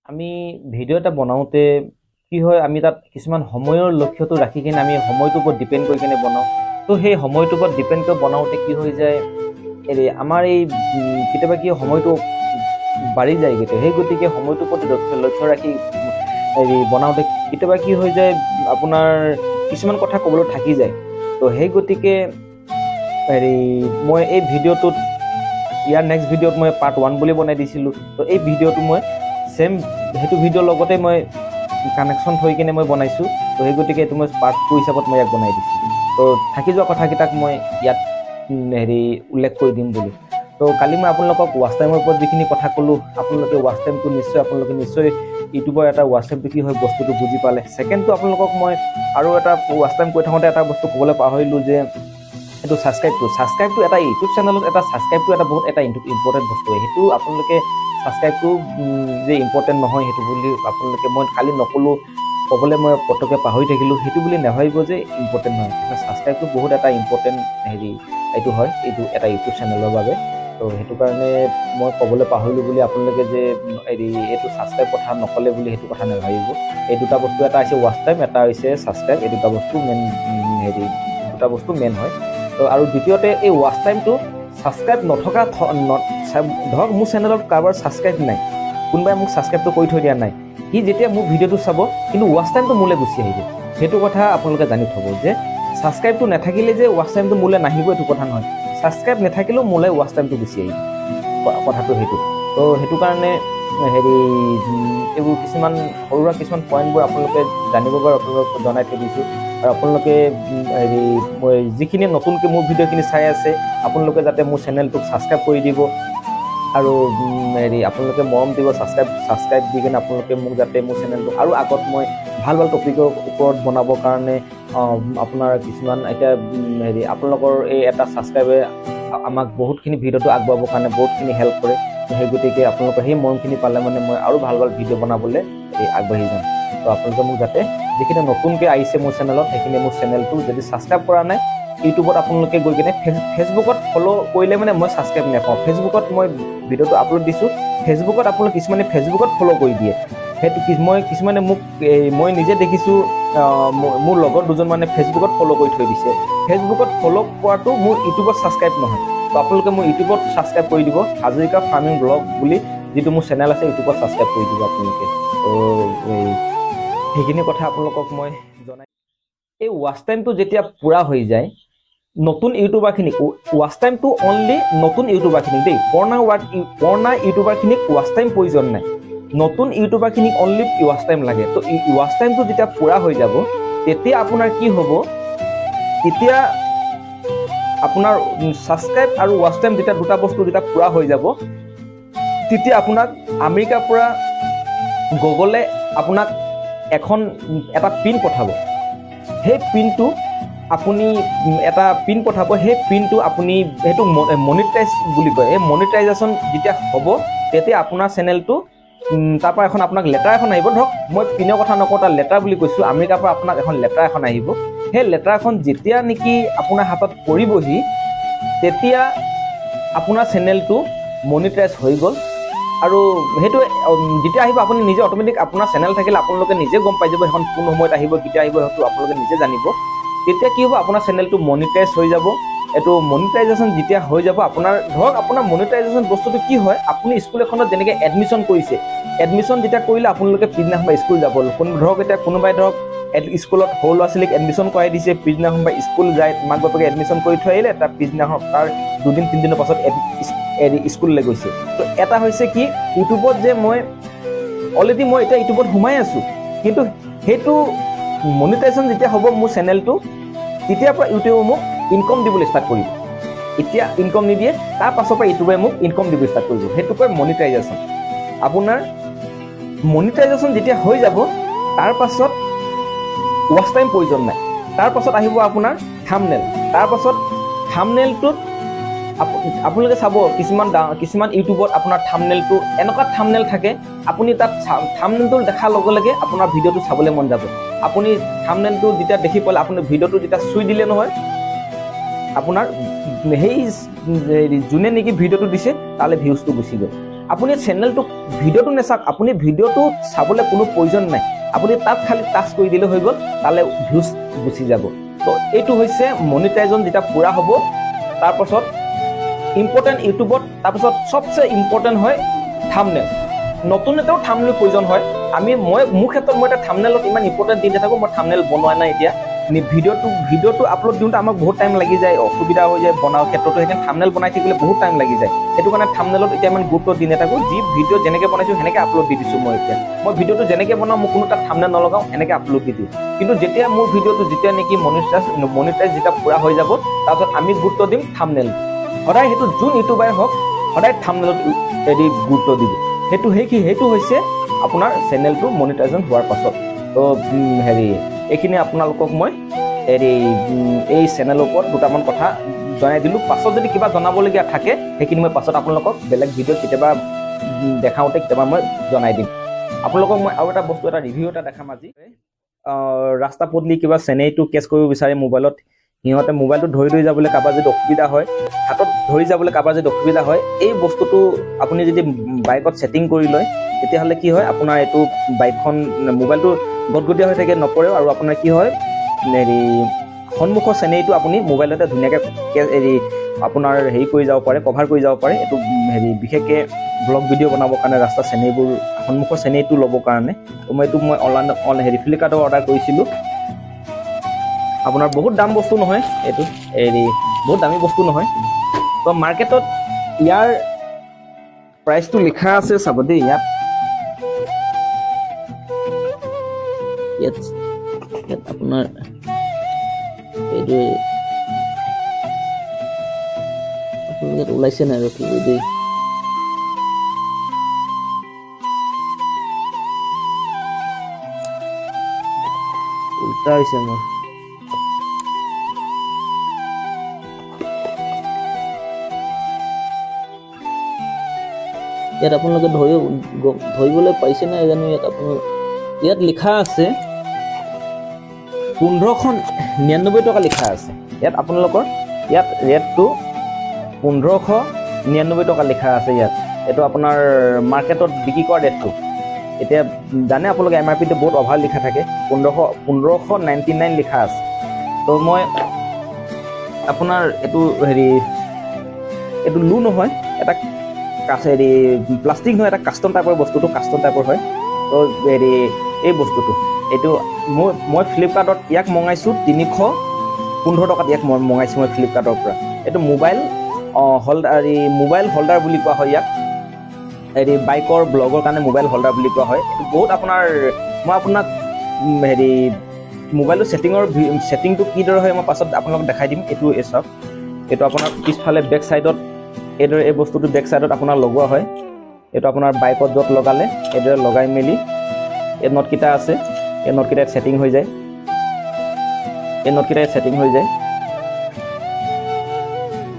আমি ভিডিও এটা বনাওঁতে কি হয়, আমি তাত কিছুমান সময়ৰ লক্ষ্যটো ৰাখি কিনে আমি সময়টোৰ ওপৰত ডিপেণ্ড কৰি কিনে বনাওঁ। তো সেই সময়টোৰ ওপৰত ডিপেণ্ড কৰি বনাওঁতে কি হৈ যায়, আমাৰ এই কেতিয়াবা কি সময়টো বাঢ়ি যায় কেতিয়াবা, সেই গতিকে সময়টোৰ প্ৰতি লক্ষ্য ৰাখি বনাওঁতে কেতিয়াবা কি হৈ যায়, আপোনাৰ কিছুমান কথা ক'বলৈ থাকি যায়। তো সেই গতিকে মই এই ভিডিঅ'টোত ইয়াৰ নেক্সট ভিডিঅ'ত মই পাৰ্ট 1 বুলি বনাই দিছিলোঁ। তো এই ভিডিঅ'টো মই সেম সেইটো ভিডিঅ'ৰ লগতে মই কানেকশ্যন থৈ কিনে মই বনাইছোঁ। তো সেই গতিকে এইটো মই পাৰ্ট 2 হিচাপত মই ইয়াক বনাই দিছোঁ। তো থাকি যোৱা কথাকেইটাক মই ইয়াত উল্লেখ কৰি দিম বুলি। তো কালি মই আপোনালোকক ৱাচ টাইমৰ ওপৰত যিখিনি কথা ক'লোঁ, আপোনালোকে ৱাচ টাইমটো নিশ্চয় ইউটিউবৰ এটা ৱাচ টাইমটো কি হয় বস্তুটো বুজি পালে। ছেকেণ্ডটো আপোনালোকক মই আৰু এটা ৱাচ টাইম কৈ থাকোঁতে এটা বস্তু ক'বলৈ পাহৰিলোঁ যে এইটো ছাবস্ক্ৰাইবটো এটা ইউটিউব চেনেলত এটা ছাবস্ক্ৰাইবটো এটা বহুত এটা ইম্পৰ্টেণ্ট বস্তু হয়। সেইটো আপোনালোকে ছাবস্ক্ৰাইবটো যে ইম্পৰ্টেণ্ট নহয় সেইটো বুলি আপোনালোকে, মই কালি নক'লোঁ, ক'বলৈ মই পটককৈ পাহৰি থাকিলোঁ, সেইটো বুলি নাভাবিব যে ইম্পৰ্টেণ্ট নহয়। ছাবস্ক্ৰাইবটো বহুত এটা ইম্পৰ্টেণ্ট এইটো হয়, এইটো এটা ইউটিউব চেনেলৰ বাবে। তো সেইটো কাৰণে মই ক'বলৈ পাহৰিলোঁ বুলি আপোনালোকে যে এইটো ছাবস্ক্ৰাইব কথা নক'লে বুলি সেইটো কথা নাভাবিব। এই দুটা বস্তু, এটা হৈছে ৱাচ টাইম, এটা হৈছে ছাবস্ক্ৰাইব, এই দুটা বস্তু মেইন হয়। তো আৰু দ্বিতীয়তে এই ৱাচ টাইমটো ছাবস্ক্ৰাইব নথকা, ধৰক মোৰ চেনেলত কাৰোবাৰ ছাবস্ক্ৰাইব নাই, কোনোবাই মোক ছাবস্ক্ৰাইবটো কৰি থৈ দিয়া নাই, সি যেতিয়া মোৰ ভিডিঅ'টো চাব কিন্তু ৱাচ টাইমটো মোলৈ গুচি আহিব। সেইটো কথা আপোনালোকে জানি থ'ব যে ছাবস্ক্ৰাইবটো নাথাকিলে যে ৱাচ টাইমটো মোলৈ নাহিব এইটো কথা নহয়। ছাবস্ক্ৰাইব নাথাকিলেও মোলৈ ৱাচ টাইমটো গুচি আহিব, কথাটো সেইটো। তো সেইটো কাৰণে এইবোৰ কিছুমান সৰু সুৰা কিছুমান পইণ্টবোৰ আপোনালোকে জানিব পাৰে, আপোনালোকক জনাই থৈ দিছোঁ। আৰু আপোনালোকে মই যিখিনি নতুনকৈ মোৰ ভিডিঅ'খিনি চাই আছে, আপোনালোকে যাতে মোৰ চেনেলটোক ছাবস্ক্ৰাইব কৰি দিব আৰু আপোনালোকে মৰম দিব, ছাবস্ক্ৰাইব দি কিনে আপোনালোকে মোক যাতে মোৰ চেনেলটো আৰু আগত মই ভাল টপিকৰ ওপৰত বনাবৰ কাৰণে আপোনাৰ কিছুমান এতিয়া আপোনালোকৰ এই এটা ছাবস্ক্ৰাইবে আমাক বহুতখিনি ভিডিঅ'টো আগবঢ়াবৰ কাৰণে বহুতখিনি হেল্প কৰে। সেই গতিকে আপোনালোকৰ সেই মৰমখিনি পালে মানে মই আৰু ভাল ভিডিঅ' বনাবলৈ আগবাঢ়ি যাম। তো আপোনালোকে মোক যাতে যিখিনি নতুনকৈ আহিছে মোৰ চেনেলত, সেইখিনি মোৰ চেনেলটো যদি ছাবস্ক্ৰাইব কৰা নাই, ইউটিউবত আপোনালোকে গৈ কিনে ফেচবুকত ফ'ল' কৰিলে মানে মই ছাবস্ক্ৰাইব নাপাওঁ। ফেচবুকত মই ভিডিঅ'টো আপলোড দিছোঁ, ফেচবুকত আপোনালোকে কিছুমানে ফেচবুকত ফ'ল' কৰি দিয়ে। সেইটো কিছুমানে মোক মই নিজে দেখিছোঁ, মোৰ লগৰ দুজনমানে ফেচবুকত ফ'ল' কৰি থৈ দিছে। ফেচবুকত ফ'ল' কৰাটো মোৰ ইউটিউবত ছাবস্ক্ৰাইব নহয়। তো আপোনালোকে মোৰ ইউটিউবত ছাবস্ক্ৰাইব কৰি দিব, হাজৰিকা ফাৰ্মিং ব্লগ বুলি যিটো মোৰ চেনেল আছে, ইউটিউবত ছাবস্ক্ৰাইব কৰি দিব আপোনালোকে। তো সেইখিনি কথা আপোনালোকক মই জনাই। এই ৱাচ টাইমটো যেতিয়া পূৰা হৈ যায়, নতুন ইউটিউবাৰখিনিক ৱাচ টাইমটো অনলি নতুন ইউটিউবাৰখিনিক দেই, পুৰণা ইউটিউবাৰখিনিক ৱাচ টাইম প্ৰয়োজন নাই, নতুন ইউটিউবাৰখিনিক অনলি ৱাচ টাইম লাগে। তো ৱাচ টাইমটো যেতিয়া পূৰা হৈ যাব, তেতিয়া আপোনাৰ কি হ'ব, তেতিয়া আপোনাৰ ছাবস্ক্ৰাইব আৰু ৱাচ টাইম যেতিয়া দুটা বস্তু যেতিয়া পূৰা হৈ যাব, তেতিয়া আপোনাক আমেৰিকাৰ পৰা গুগলে আপোনাক এটা পিন পঠাব। সেই পিনটো আপুনি এটা পিন পঠাব, সেই পিনটো আপুনি সেইটো মনিটাইজ বুলি কয়। এই মনিটাইজেশ্যন যেতিয়া হ'ব, তেতিয়া আপোনাৰ চেনেলটো তাৰপৰা আপোনাক লেটাৰ এখন আহিব। ধৰক মই পিনৰ কথা নকওঁ, তাৰ লেটাৰ বুলি কৈছোঁ, আমেৰিকাৰ পৰা আপোনাক এখন লেটাৰ এখন আহিব। সেই লেটাৰখন যেতিয়া নেকি আপোনাৰ হাতত পৰিবহি, তেতিয়া আপোনাৰ চেনেলটো মনিটাইজ হৈ গ'ল। আৰু সেইটো যেতিয়া আহিব, আপুনি নিজে অট'মেটিক আপোনাৰ চেনেল থাকিলে আপোনালোকে নিজে গম পাই যাব সেইখন কোন সময়ত আহিব, কেতিয়া আহিব, সেইটো আপোনালোকে নিজে জানিব। তেতিয়া কি হ'ব, আপোনাৰ চেনেলটো মনিটাইজ হৈ যাব। এইটো মনিটাইজেশ্যন যেতিয়া হৈ যাব, ধৰক আপোনাৰ মনিটাইজেশ্যন বস্তুটো কি হয়, আপুনি স্কুল এখনত যেনেকৈ এডমিশ্যন কৰিছে, এডমিশ্যন যেতিয়া কৰিলে আপোনালোকে পিছদিনাখন স্কুল যাব। ধৰক এতিয়া কোনোবাই ধৰক স্কুলত সৰু ল'ৰা ছোৱালীক এডমিশ্যন কৰাই দিছে, পিছদিনাখন স্কুল যায়, মাক বাপেকে এডমিশ্যন কৰি থৈ আহিলে, তাৰ পিছদিনাখন তাৰ 2-3 দিনৰ পাছত স্কুললৈ গৈছে। তো এটা হৈছে কি, ইউটিউবত যে মই অলৰেডি এতিয়া ইউটিউবত সোমাই আছোঁ, কিন্তু সেইটো মনিটাইজেশ্যন যেতিয়া হ'ব মোৰ চেনেলটো, তেতিয়াৰ পৰা ইউটিউবে মোক ইনকম দিবলৈ ষ্টাৰ্ট কৰিব। এতিয়া ইনকম নিদিয়ে, তাৰ পাছৰ পৰা ইউটিউবে মোক ইনকম দিব ষ্টাৰ্ট কৰিব। সেইটো কয় মনিটাইজেশ্যন। আপোনাৰ মনিটাইজেশ্যন যেতিয়া হৈ যাব, তাৰ পাছত ৱাচ টাইম প্ৰয়োজন নাই। তাৰ পাছত আহিব আপোনাৰ থাম্বনেল। তাৰ পাছত থাম্বনেলটোত আপোনালোকে চাব, কিছুমান ইউটিউবত আপোনাৰ থাম্বনেলটো এনেকুৱা থাম্বনেল থাকে, আপুনি তাত থাম্বনেলটো দেখাৰ লগে লগে আপোনাৰ ভিডিঅ'টো চাবলৈ মন যাব। আপুনি থাম্বনেলটো যেতিয়া দেখি পালে, আপুনি ভিডিঅ'টো যেতিয়া চুই দিলে নহয়, আপোনাৰ সেই যোনে নেকি ভিডিঅ'টো দিছে তালৈ ভিউজটো গুচি গ'ল। আপুনি চেনেলটো ভিডিঅ'টো নেচাওক, আপুনি ভিডিঅ'টো চাবলৈ কোনো প্ৰয়োজন নাই, আপুনি তাত খালি টাচ কৰি দিলে হৈ গ'ল, তালৈ ভিউজ গুচি যাব। তো এইটো হৈছে মনিটাইজেশ্যন যেতিয়া পূৰা হ'ব, তাৰপাছত ইম্পৰ্টেণ্ট ইউটিউবত, তাৰপাছত চবচে ইম্পৰ্টেণ্ট হয় থাম্বনেল। নতুন এটাও থাম্বনেল প্ৰয়োজন হয়। মোৰ ক্ষেত্ৰত মই এটা থাম্বনেলত ইমান ইম্পৰ্টেণ্ট দি নাথাকোঁ, মই থাম্বনেল বনোৱা নাই এতিয়া। ভিডিঅ'টো আপলোড দিওঁতে আমাক বহুত টাইম লাগি যায়, অসুবিধা হৈ যায় বনোৱাৰ ক্ষেত্ৰতো, সেইকাৰণে থাম্বনেল বনাই থাকিবলৈ বহুত টাইম লাগি যায়। সেইটো কাৰণে থাম্বনেলত এতিয়া ইমান গুৰুত্ব দি নাথাকোঁ, যি ভিডিঅ' যেনেকৈ বনাইছোঁ সেনেকৈ আপলোড দি দিছোঁ মই এতিয়া। মই ভিডিঅ'টো যেনেকৈ বনাওঁ, মই কোনো তাত থাম্বনেল নলগাওঁ, এনেকৈ আপলোড দি দিওঁ। কিন্তু যেতিয়া মোৰ ভিডিঅ'টো যেতিয়া নেকি মনিটাইজ যেতিয়া পূৰা হৈ যাব, তাৰপিছত আমি গুৰুত্ব দিম থাম্বনেল। সদায় সেইটো যোন ইউটিউবাৰে হওক, সদায় থাম্বনেলত গুৰুত্ব দিব। সেইটো হৈছে আপোনাৰ চেনেলটো মনিটাইজেশ্যন হোৱাৰ পাছত। তো এইখিনি আপোনালোকক মই এই চেনেলৰ ওপৰত দুটামান কথা জনাই দিলোঁ। পাছত যদি কিবা জনাবলগীয়া থাকে, সেইখিনি মই পাছত আপোনালোকক বেলেগ ভিডিঅ'ত কেতিয়াবা দেখাওঁতে কেতিয়াবা মই জনাই দিম। আপোনালোকক মই আৰু এটা বস্তু, এটা ৰিভিউ এটা দেখাম আজি। ৰাস্তা পদূলি কিবা চেনেৰীটো কেছ কৰিব বিচাৰে মোবাইলত, সিহঁতে মোবাইলটো ধৰি যাবলৈ কাৰোবাৰ যদি অসুবিধা হয়, হাতত ধৰি যাবলৈ কাৰোবাৰ যদি অসুবিধা হয়, এই বস্তুটো আপুনি যদি বাইকত ছেটিং কৰি লয়, তেতিয়াহ'লে কি হয়, আপোনাৰ এইটো বাইকখন মোবাইলটো গটগটীয়া হৈ থাকে, নপৰেও। আৰু আপোনাৰ কি হয়, সন্মুখৰ চেনেৰীটো আপুনি মোবাইলতে ধুনীয়াকৈ আপোনাৰ কৰি যাব পাৰে, কভাৰ কৰি যাব পাৰে। এইটো বিশেষকৈ ব্লগ ভিডিঅ' বনাবৰ কাৰণে, ৰাস্তা চেনেৰীবোৰ সন্মুখৰ চেনেৰীটো ল'বৰ কাৰণে। তো মই অনলাইন ফ্লিপকাৰ্টত অৰ্ডাৰ কৰিছিলোঁ। আপোনাৰ বহুত দাম বস্তু নহয়, এইটো বহুত দামী বস্তু নহয়। তো মাৰ্কেটত ইয়াৰ প্ৰাইচটো লিখা আছে, চাব দেই। ইয়াত আপোনাৰ এইটো ইয়াত ওলাইছে নাই ৰখিব দেই। উল্টা হৈছে মোৰ। ইয়াত আপোনালোকে ধৰিবলৈ পাইছে নাই জানো। ইয়াত লিখা আছে 1599 টকা লিখা আছে। ইয়াত আপোনালোকৰ ৰেটটো 1599 টকা লিখা আছে ইয়াত। এইটো আপোনাৰ মাৰ্কেটত বিক্ৰী কৰা ৰেটটো। এতিয়া জানে আপোনালোকে MRPটো বহুত অভাৰ লিখা থাকে, 1599 লিখা আছে। তো মই আপোনাৰ এইটো লো নহয়, এটা প্লাষ্টিক নহয়, এটা কাষ্টম টাইপৰ বস্তুটো, কাষ্টম টাইপৰ হয়। তো এই বস্তুটো মই ফ্লিপকাৰ্টত ইয়াক মঙাইছোঁ 315 টকাত। ইয়াক মই মঙাইছোঁ মই ফ্লিপকাৰ্টৰ পৰা। এইটো মোবাইল হোল্ডাৰ বুলি কোৱা হয় ইয়াক। বাইকৰ ব্লগৰ কাৰণে মোবাইল হোল্ডাৰ বুলি কোৱা হয়। এইটো বহুত মই আপোনাক মোবাইলটো ছেটিংটো কিদৰে হয় মই পাছত আপোনালোকক দেখাই দিম। চাওক, এইটো আপোনাৰ পিছফালে বেক চাইডত এইদৰে এই বস্তুটো বেক চাইডত আপোনাৰ লগোৱা হয়। এইটো আপোনাৰ বাইকত য'ত লগালে এইদৰে লগাই মেলি এই নটকেইটা আছে, এই নটকেইটাত ছেটিং হৈ যায়।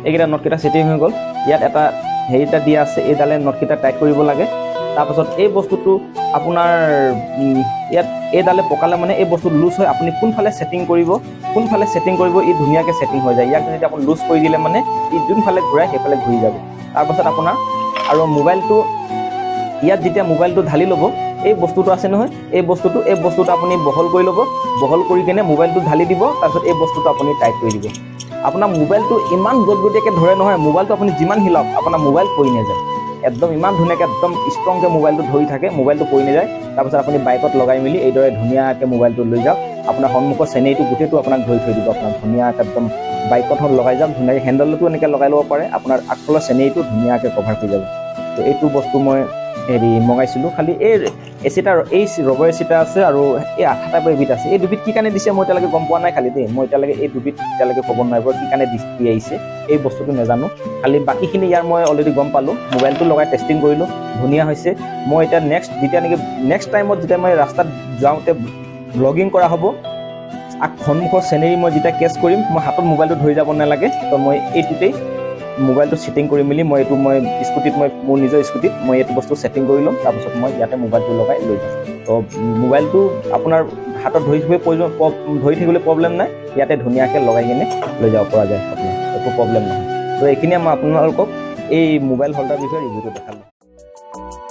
এইকেইটা নটকেইটা ছেটিং হৈ গ'ল। ইয়াত এটা এটা দিয়া আছে, এইডালে নটকেইটা টাইট কৰিব লাগে। তাৰপাছত এই বস্তুটো আপোনাৰ ইয়াত এইডালে পকালে মানে এই বস্তু লুজ হয়। আপুনি কোনফালে ছেটিং কৰিব ই ধুনীয়াকৈ ছেটিং হৈ যায়। ইয়াক যদি আপুনি লুজ কৰি দিলে মানে ই যোনফালে ঘূৰাই সেইফালে ঘূৰি যাব। তাৰপাছত আপোনাৰ আৰু ইয়াত যেতিয়া মোবাইলটো ঢালি ল'ব, এই বস্তুটো আছে নহয়, এই বস্তুটো আপুনি বহল কৰি ল'ব। বহল কৰি কিনে মোবাইলটো ঢালি দিব। তাৰপিছত এই বস্তুটো আপুনি টাইট কৰি দিব। আপোনাৰ মোবাইলটো ইমান গটগটীয়াকৈ ধৰে নহয়, মোবাইলটো আপুনি যিমান হিলাওক আপোনাৰ মোবাইল পৰি নাযায়। একদম ইমান ধুনীয়াকৈ একদম ষ্ট্ৰংকৈ মোবাইলটো ধৰি থাকে, মোবাইলটো পৰি নাযায়। তাৰপিছত আপুনি বাইকত লগাই মেলি এইদৰে ধুনীয়াকৈ মোবাইলটো লৈ যাওক। আপোনাৰ সন্মুখৰ চেনেৰীটো গোটেইটো আপোনাক ধৰি থৈ দিব। আপোনাক ধুনীয়াকৈ একদম বাইকত লগাই যাওক, ধুনীয়াকৈ হেণ্ডেলটো এনেকৈ লগাই ল'ব পাৰে। আপোনাৰ আগফালৰ চেনেৰীটো ধুনীয়াকৈ কভাৰ কৰি যাব। তো এইটো বস্তু মই মগাইছিলোঁ। খালি এই ৰবৰ এচিটা আছে আৰু এই আঠা টাইপৰ এবিধ আছে। এই দুবিধ কি কাৰণে দিছে মই এতিয়ালৈকে গম পোৱা নাই। খালি দেই মই এই দুবিধ ক'ব নোৱাৰিব কি কাৰণে দি আহিছে, এই বস্তুটো নাজানো। খালি বাকীখিনি ইয়াৰ মই অলৰেডি গম পালোঁ। মোবাইলটো লগাই টেষ্টিং কৰিলোঁ, ধুনীয়া হৈছে। মই এতিয়া নেক্সট টাইমত যেতিয়া মই ৰাস্তাত যাওঁতে ব্লগিং কৰা হ'ব, সন্মুখৰ চেনেৰী মই যেতিয়া কেছ কৰিম, মই হাতত মোবাইলটো ধৰি যাব নালাগে। তো মই এইটোতেই মোবাইলটো ছেটিং কৰি মেলি মই মোৰ নিজৰ স্কুটিত মই এইটো বস্তু ছেটিং কৰি ল'ম। তাৰপিছত মই ইয়াতে মোবাইলটো লগাই লৈ যাম। তো মোবাইলটো আপোনাৰ হাতত ধৰি থাকিবলৈ প্ৰব্লেম নাই। ইয়াতে ধুনীয়াকৈ লগাই কিনে লৈ যাব পৰা যায়, আপোনাৰ একো প্ৰব্লেম নহয়। তো এইখিনিয়ে মই আপোনালোকক এই মোবাইল হোল্ডাৰ বিষয়ে ৰিভিউটো দেখালোঁ। দিয়ক।